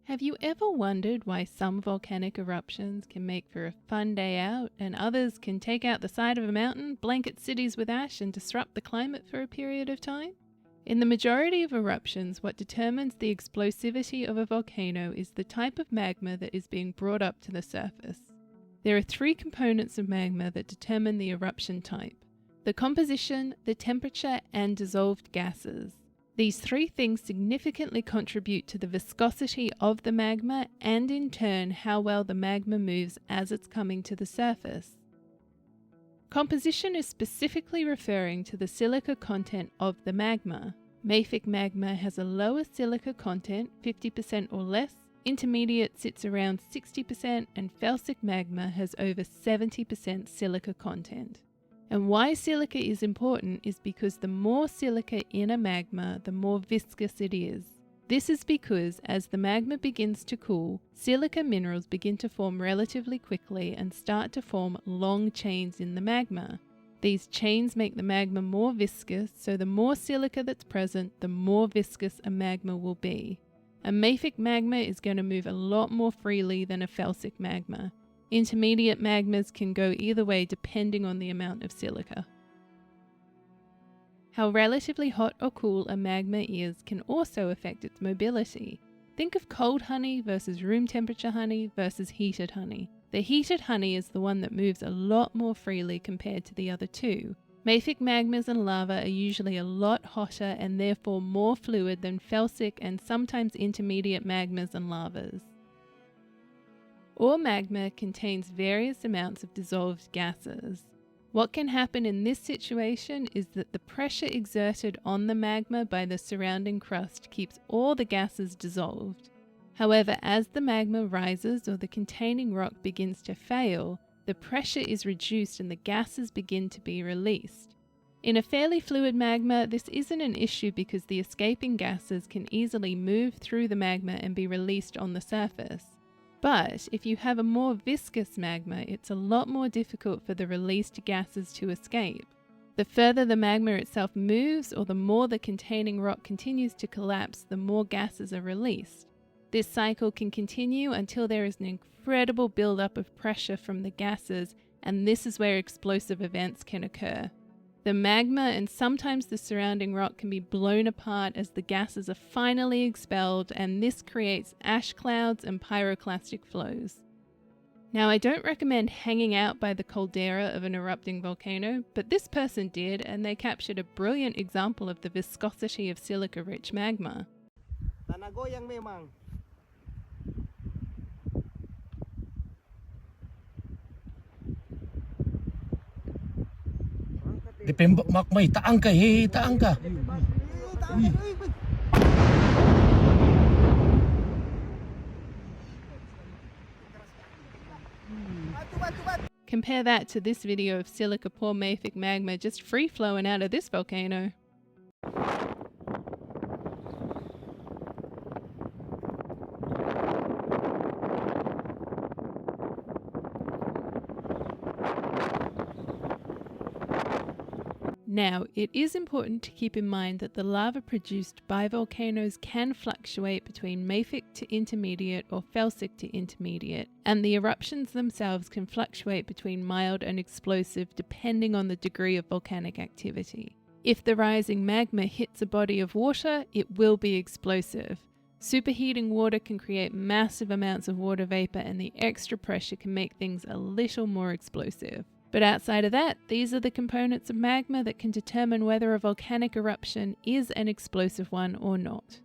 Have you ever wondered why some volcanic eruptions can make for a fun day out and others can take out the side of a mountain, blanket cities with ash and disrupt the climate for a period of time? In the majority of eruptions, what determines the explosivity of a volcano is the type of magma that is being brought up to the surface. There are three components of magma that determine the eruption type: the composition, the temperature, and dissolved gases. These three things significantly contribute to the viscosity of the magma and in turn how well the magma moves as it's coming to the surface. Composition is specifically referring to the silica content of the magma. Mafic magma has a lower silica content, 50% or less, intermediate sits around 60%, and felsic magma has over 70% silica content. And why silica is important is because the more silica in a magma, the more viscous it is. This is because as the magma begins to cool, silica minerals begin to form relatively quickly and start to form long chains in the magma. These chains make the magma more viscous, so the more silica that's present, the more viscous a magma will be. A mafic magma is going to move a lot more freely than a felsic magma. Intermediate magmas can go either way depending on the amount of silica. How relatively hot or cool a magma is can also affect its mobility. Think of cold honey versus room temperature honey versus heated honey. The heated honey is the one that moves a lot more freely compared to the other two. Mafic magmas and lava are usually a lot hotter and therefore more fluid than felsic and sometimes intermediate magmas and lavas. All magma contains various amounts of dissolved gases. What can happen in this situation is that the pressure exerted on the magma by the surrounding crust keeps all the gases dissolved. However, as the magma rises or the containing rock begins to fail, the pressure is reduced and the gases begin to be released. In a fairly fluid magma, this isn't an issue because the escaping gases can easily move through the magma and be released on the surface. But if you have a more viscous magma, it's a lot more difficult for the released gases to escape. The further the magma itself moves or the more the containing rock continues to collapse, the more gases are released. This cycle can continue until there is an incredible buildup of pressure from the gases, and this is where explosive events can occur. The magma and sometimes the surrounding rock can be blown apart as the gases are finally expelled, and this creates ash clouds and pyroclastic flows. Now, I don't recommend hanging out by the caldera of an erupting volcano, but this person did, and they captured a brilliant example of the viscosity of silica-rich magma. Tanah goyang memang. Dipembak magmay, taang ka, taang ka. Compare that to this video of silica-poor mafic magma just free-flowing out of this volcano. Now, it is important to keep in mind that the lava produced by volcanoes can fluctuate between mafic to intermediate or felsic to intermediate, and the eruptions themselves can fluctuate between mild and explosive depending on the degree of volcanic activity. If the rising magma hits a body of water, it will be explosive. Superheating water can create massive amounts of water vapor, and the extra pressure can make things a little more explosive. But outside of that, these are the components of magma that can determine whether a volcanic eruption is an explosive one or not.